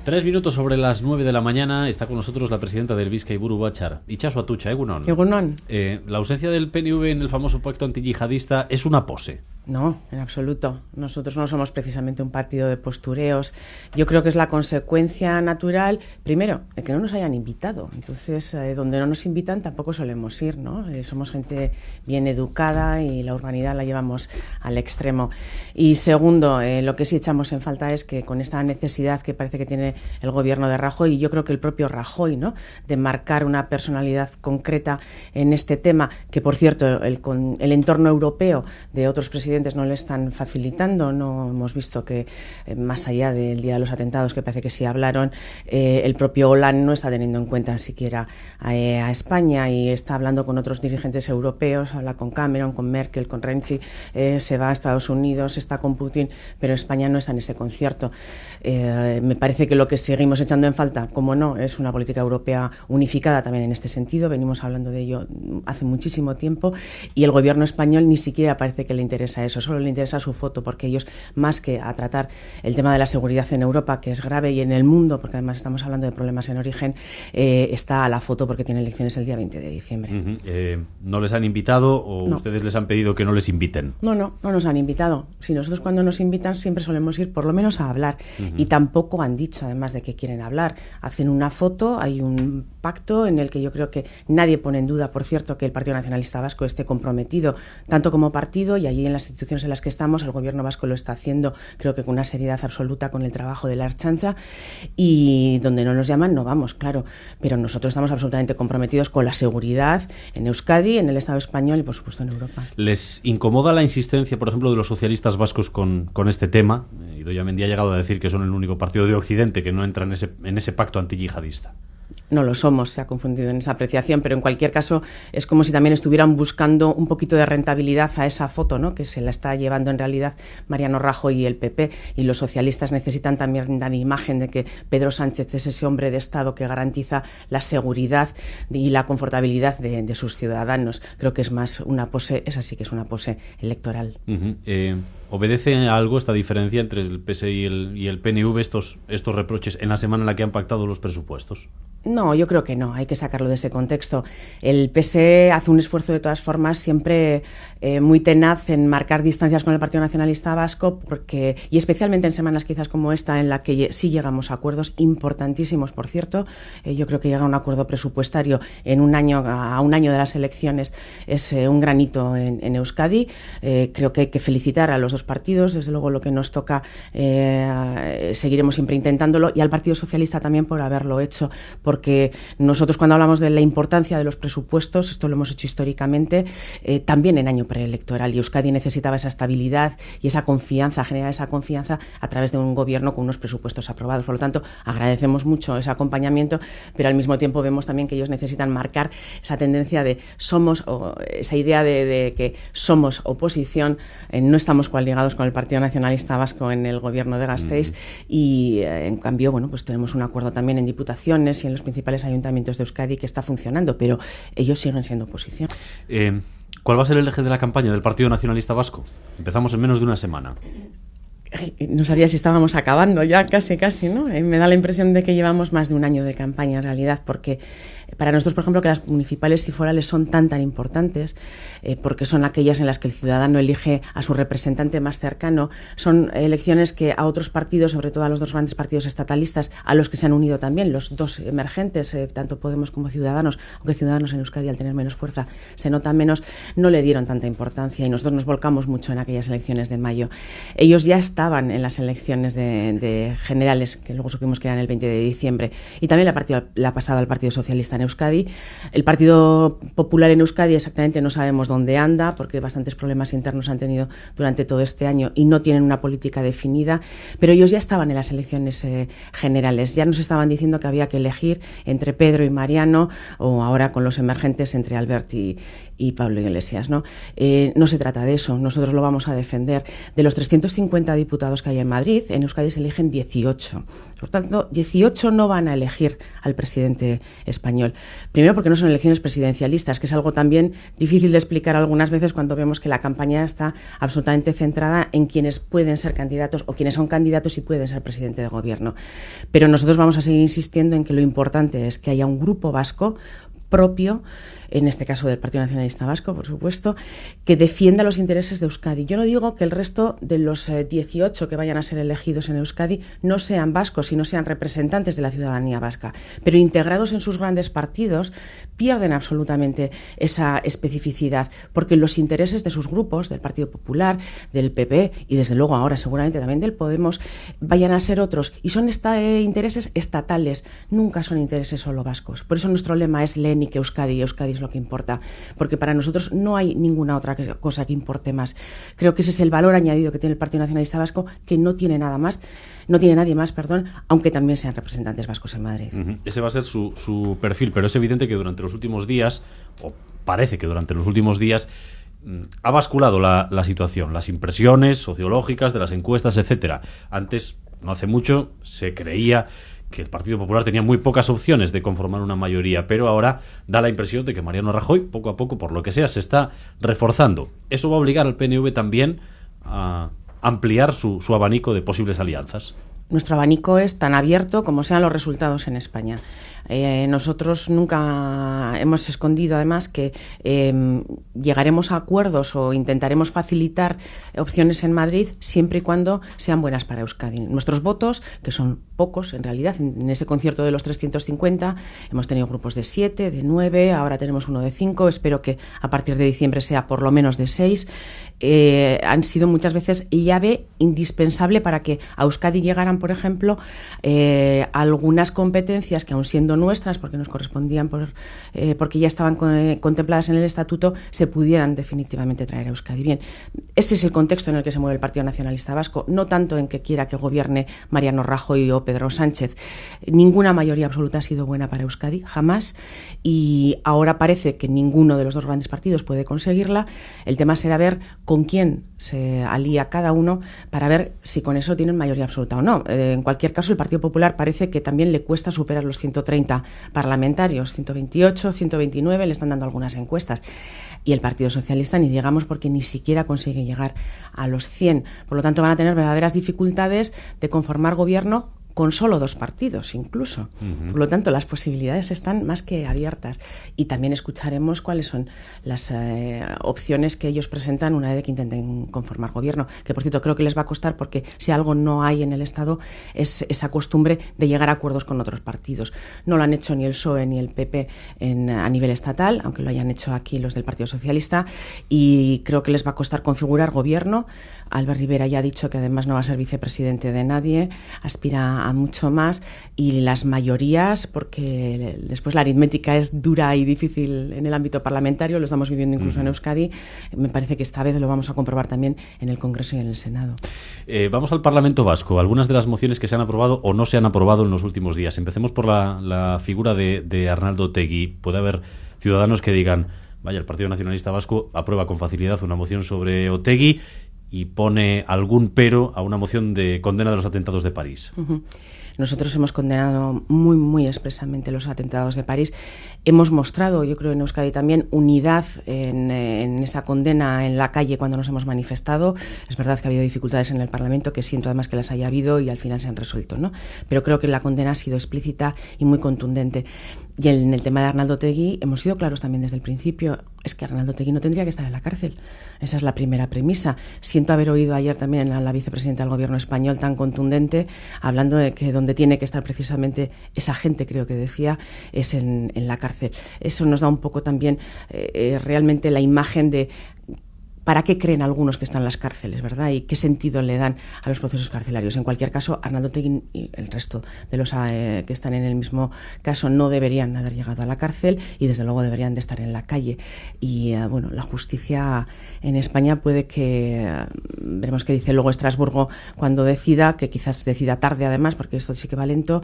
3 minutos sobre las 9 de la mañana. Está con nosotros la presidenta del Bizkai Buru Batzar, Itxaso Atutxa, Egunon. Egunon. La ausencia del PNV en el famoso pacto antiyihadista es una pose. No, en absoluto. Nosotros no somos precisamente un partido de postureos. Yo creo que es la consecuencia natural, primero, de que no nos hayan invitado. Entonces, donde no nos invitan tampoco solemos ir, ¿no? Somos gente bien educada y la urbanidad la llevamos al extremo. Y segundo, lo que sí echamos en falta es que con esta necesidad que parece que tiene el gobierno de Rajoy, y yo creo que el propio Rajoy, ¿no?, de marcar una personalidad concreta en este tema, que por cierto, el entorno europeo de otros presidentes no le están facilitando. No hemos visto que más allá del día de los atentados, que parece que sí hablaron, el propio Hollande no está teniendo en cuenta siquiera a España y está hablando con otros dirigentes europeos, habla con Cameron, con Merkel, con Renzi, se va a Estados Unidos, está con Putin, pero España no está en ese concierto. Me parece que lo que seguimos echando en falta, como no, es una política europea unificada también en este sentido. Venimos hablando de ello hace muchísimo tiempo y el gobierno español ni siquiera parece que le interesa eso, solo le interesa su foto, porque ellos, más que a tratar el tema de la seguridad en Europa, que es grave, y en el mundo, porque además estamos hablando de problemas en origen, está a la foto porque tiene elecciones el día 20 de diciembre. ¿No les han invitado o no. Ustedes les han pedido que no les inviten? No nos han invitado. Si nosotros cuando nos invitan siempre solemos ir por lo menos a hablar, y tampoco han dicho además de que quieren hablar. Hacen una foto, hay un pacto en el que yo creo que nadie pone en duda, por cierto, que el Partido Nacionalista Vasco esté comprometido tanto como partido, y allí en las instituciones en las que estamos el gobierno vasco lo está haciendo, creo que con una seriedad absoluta, con el trabajo de la Ertzaintza, y donde no nos llaman no vamos, claro, pero nosotros estamos absolutamente comprometidos con la seguridad en Euskadi, en el Estado español y por supuesto en Europa. ¿Les incomoda la insistencia, por ejemplo, de los socialistas vascos con este tema? Idoia Mendia ha llegado a decir que son el único partido de Occidente que no entra en ese pacto antiyihadista. No lo somos, se ha confundido en esa apreciación, pero en cualquier caso es como si también estuvieran buscando un poquito de rentabilidad a esa foto, ¿no?, que se la está llevando en realidad Mariano Rajoy y el PP, y los socialistas necesitan también dar imagen de que Pedro Sánchez es ese hombre de Estado que garantiza la seguridad y la confortabilidad de sus ciudadanos. Creo que es más una pose, esa sí que es una pose electoral. ¿Obedece a algo esta diferencia entre el PSE y el PNV, estos reproches en la semana en la que han pactado los presupuestos? No, yo creo que no, hay que sacarlo de ese contexto. El PSE hace un esfuerzo de todas formas siempre muy tenaz en marcar distancias con el Partido Nacionalista Vasco, y especialmente en semanas quizás como esta, en la que sí llegamos a acuerdos importantísimos, por cierto. Yo creo que llegar a un acuerdo presupuestario a un año de las elecciones es un gran hito en Euskadi. Creo que hay que felicitar a los dos partidos, desde luego lo que nos toca, seguiremos siempre intentándolo, y al Partido Socialista también por haberlo hecho, porque nosotros cuando hablamos de la importancia de los presupuestos, esto lo hemos hecho históricamente, también en año preelectoral, y Euskadi necesitaba esa estabilidad y esa confianza, generar esa confianza a través de un gobierno con unos presupuestos aprobados. Por lo tanto, agradecemos mucho ese acompañamiento, pero al mismo tiempo vemos también que ellos necesitan marcar esa tendencia de esa idea de que somos oposición, no estamos coaligados con el Partido Nacionalista Vasco en el gobierno de Gasteiz, y en cambio, bueno, pues tenemos un acuerdo también en diputaciones y en los principales ayuntamientos de Euskadi que está funcionando, pero ellos siguen siendo oposición. ¿Cuál va a ser el eje de la campaña del Partido Nacionalista Vasco? Empezamos en menos de una semana. No sabía si estábamos acabando ya, casi, ¿no? Me da la impresión de que llevamos más de un año de campaña en realidad, porque para nosotros, por ejemplo, que las municipales y forales son tan importantes, porque son aquellas en las que el ciudadano elige a su representante más cercano, son elecciones que a otros partidos, sobre todo a los dos grandes partidos estatalistas, a los que se han unido también los dos emergentes, tanto Podemos como Ciudadanos, aunque Ciudadanos en Euskadi al tener menos fuerza se nota menos, no le dieron tanta importancia, y nosotros nos volcamos mucho en aquellas elecciones de mayo. Ellos ya estaban en las elecciones de generales, que luego supimos que eran el 20 de diciembre, y también la pasada al Partido Socialista en Euskadi. El Partido Popular en Euskadi exactamente no sabemos dónde anda, porque bastantes problemas internos han tenido durante todo este año y no tienen una política definida, pero ellos ya estaban en las elecciones generales, ya nos estaban diciendo que había que elegir entre Pedro y Mariano, o ahora con los emergentes entre Albert y y Pablo Iglesias, ¿no? No se trata de eso, nosotros lo vamos a defender. De los 350 diputados que hay en Madrid, en Euskadi se eligen 18. Por tanto, 18 no van a elegir al presidente español. Primero porque no son elecciones presidencialistas, que es algo también difícil de explicar algunas veces cuando vemos que la campaña está absolutamente centrada en quienes pueden ser candidatos o quienes son candidatos y pueden ser presidente de gobierno. Pero nosotros vamos a seguir insistiendo en que lo importante es que haya un grupo vasco propio, en este caso del Partido Nacionalista Vasco, por supuesto, que defienda los intereses de Euskadi. Yo no digo que el resto de los 18 que vayan a ser elegidos en Euskadi no sean vascos y no sean representantes de la ciudadanía vasca, pero integrados en sus grandes partidos pierden absolutamente esa especificidad, porque los intereses de sus grupos, del Partido Popular, del PP y desde luego ahora seguramente también del Podemos, vayan a ser otros y son intereses estatales, nunca son intereses solo vascos. Por eso nuestro lema es Lehenik Euskadi, Euskadi es lo que importa, porque para nosotros no hay ninguna otra cosa que importe más. Creo que ese es el valor añadido que tiene el Partido Nacionalista Vasco, que no tiene nadie más, aunque también sean representantes vascos en Madrid. Ese va a ser su perfil, pero es evidente que durante los últimos días, o parece que durante los últimos días, ha basculado la situación, las impresiones sociológicas de las encuestas, etcétera. Antes, no hace mucho, se creía que el Partido Popular tenía muy pocas opciones de conformar una mayoría, pero ahora da la impresión de que Mariano Rajoy, poco a poco, por lo que sea, se está reforzando. Eso va a obligar al PNV también a ampliar su abanico de posibles alianzas. Nuestro abanico es tan abierto como sean los resultados en España. Nosotros nunca hemos escondido, además, que llegaremos a acuerdos o intentaremos facilitar opciones en Madrid siempre y cuando sean buenas para Euskadi. Nuestros votos, que son pocos en realidad, en ese concierto de los 350 hemos tenido grupos de 7, de 9, ahora tenemos uno de 5, espero que a partir de diciembre sea por lo menos de 6. Han sido muchas veces llave indispensable para que a Euskadi llegaran, por ejemplo, algunas competencias que, aun siendo nuestras, porque nos correspondían porque ya estaban contempladas en el estatuto, se pudieran definitivamente traer a Euskadi. Bien, ese es el contexto en el que se mueve el Partido Nacionalista Vasco, no tanto en que quiera que gobierne Mariano Rajoy o Pedro Sánchez. Ninguna mayoría absoluta ha sido buena para Euskadi, jamás, y ahora parece que ninguno de los dos grandes partidos puede conseguirla. El tema será ver con quién se alía cada uno para ver si con eso tienen mayoría absoluta o no. En cualquier caso, el Partido Popular parece que también le cuesta superar los 130 parlamentarios, 128, 129, le están dando algunas encuestas. Y el Partido Socialista ni digamos, porque ni siquiera consigue llegar a los 100. Por lo tanto, van a tener verdaderas dificultades de conformar gobierno con solo dos partidos incluso. Por lo tanto, las posibilidades están más que abiertas. Y también escucharemos cuáles son las opciones que ellos presentan una vez que intenten conformar gobierno, que por cierto creo que les va a costar, porque si algo no hay en el Estado es esa costumbre de llegar a acuerdos con otros partidos. No lo han hecho ni el PSOE ni el PP a nivel estatal, aunque lo hayan hecho aquí los del Partido Socialista, y creo que les va a costar configurar gobierno. Albert Rivera ya ha dicho que además no va a ser vicepresidente de nadie, aspira a mucho más, y las mayorías, porque después la aritmética es dura y difícil en el ámbito parlamentario, lo estamos viviendo incluso en Euskadi, me parece que esta vez lo vamos a comprobar también en el Congreso y en el Senado. Vamos al Parlamento Vasco, algunas de las mociones que se han aprobado o no se han aprobado en los últimos días. Empecemos por la figura de Arnaldo Otegi. Puede haber ciudadanos que digan, vaya, el Partido Nacionalista Vasco aprueba con facilidad una moción sobre Otegi y pone algún pero a una moción de condena de los atentados de París. Nosotros hemos condenado muy, muy expresamente los atentados de París. Hemos mostrado, yo creo en Euskadi también, unidad en esa condena en la calle cuando nos hemos manifestado. Es verdad que ha habido dificultades en el Parlamento, que siento además que las haya habido y al final se han resuelto, ¿no? Pero creo que la condena ha sido explícita y muy contundente. Y en el tema de Arnaldo Otegi hemos sido claros también desde el principio. Es que Arnaldo Otegi no tendría que estar en la cárcel. Esa es la primera premisa. Siento haber oído ayer también a la vicepresidenta del Gobierno español tan contundente, hablando de que donde tiene que estar precisamente esa gente, creo que decía, es en la cárcel. Eso nos da un poco también realmente la imagen de para qué creen algunos que están en las cárceles, ¿verdad? Y qué sentido le dan a los procesos carcelarios. En cualquier caso, Arnaldo Otegi y el resto de los que están en el mismo caso no deberían haber llegado a la cárcel y desde luego deberían de estar en la calle. Y bueno, la justicia en España puede que, veremos qué dice luego Estrasburgo cuando decida, que quizás decida tarde además, porque esto sí que va lento,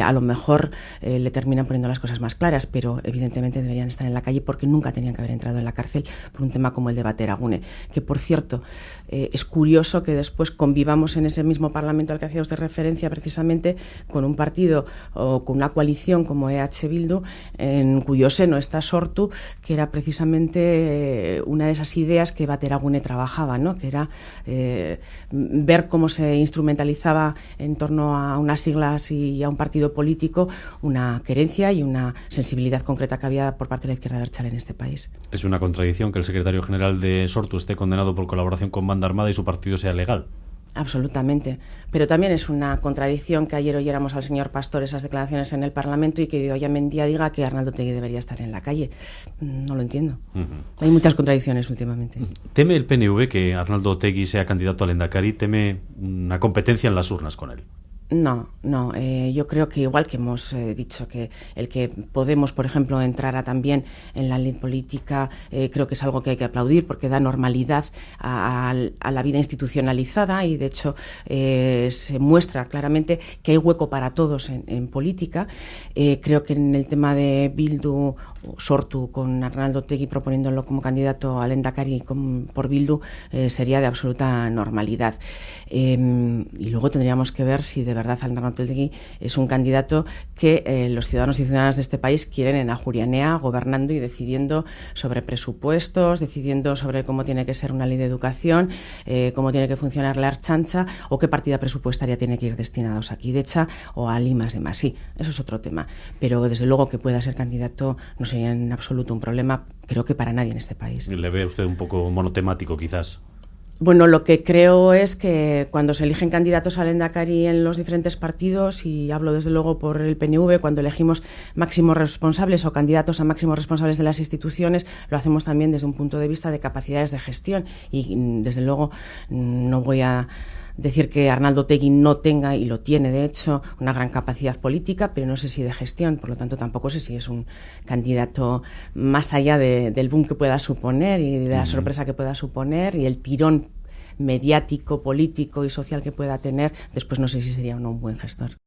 a lo mejor le terminan poniendo las cosas más claras, pero evidentemente deberían estar en la calle porque nunca tenían que haber entrado en la cárcel por un tema como el de Bateragune, que por cierto es curioso que después convivamos en ese mismo Parlamento al que hacía usted referencia precisamente con un partido o con una coalición como EH Bildu, en cuyo seno está Sortu, que era precisamente una de esas ideas que Bateragune trabajaba, ¿no? Que era ver cómo se instrumentalizaba en torno a unas siglas y a un partido político una querencia y una sensibilidad concreta que había por parte de la izquierda abertzale en este país. Es una contradicción que el secretario general de Sortu esté condenado por colaboración con banda armada y su partido sea legal. Absolutamente. Pero también es una contradicción que ayer oyéramos al señor Pastor esas declaraciones en el Parlamento y que Idoia Mendia diga que Arnaldo Otegi debería estar en la calle. No lo entiendo. Hay muchas contradicciones últimamente. ¿Teme el PNV que Arnaldo Otegi sea candidato al Lehendakari? ¿Teme una competencia en las urnas con él? No, yo creo que igual que hemos dicho que el que Podemos, por ejemplo, entrara también en la lid política, creo que es algo que hay que aplaudir porque da normalidad a la vida institucionalizada y de hecho se muestra claramente que hay hueco para todos en política. Creo que en el tema de Bildu, Sortu con Arnaldo Otegi proponiéndolo como candidato al Lehendakari por Bildu sería de absoluta normalidad. Y luego tendríamos que ver si de verdad Arnaldo Otegi es un candidato que los ciudadanos y ciudadanas de este país quieren en Ajuria gobernando y decidiendo sobre presupuestos, decidiendo sobre cómo tiene que ser una ley de educación, cómo tiene que funcionar la Ertzaintza o qué partida presupuestaria tiene que ir destinada a Osakidetza o a I+D+I. Sí, eso es otro tema. Pero desde luego que pueda ser candidato no sería en absoluto un problema, creo que para nadie en este país. ¿Le ve usted un poco monotemático quizás? Bueno, lo que creo es que cuando se eligen candidatos al Lehendakari en los diferentes partidos, y hablo desde luego por el PNV, cuando elegimos máximos responsables o candidatos a máximos responsables de las instituciones, lo hacemos también desde un punto de vista de capacidades de gestión y desde luego no voy a decir que Arnaldo Otegi no tenga, y lo tiene de hecho, una gran capacidad política, pero no sé si de gestión, por lo tanto tampoco sé si es un candidato más allá del boom que pueda suponer y de la sorpresa que pueda suponer y el tirón mediático, político y social que pueda tener, después no sé si sería o no un buen gestor.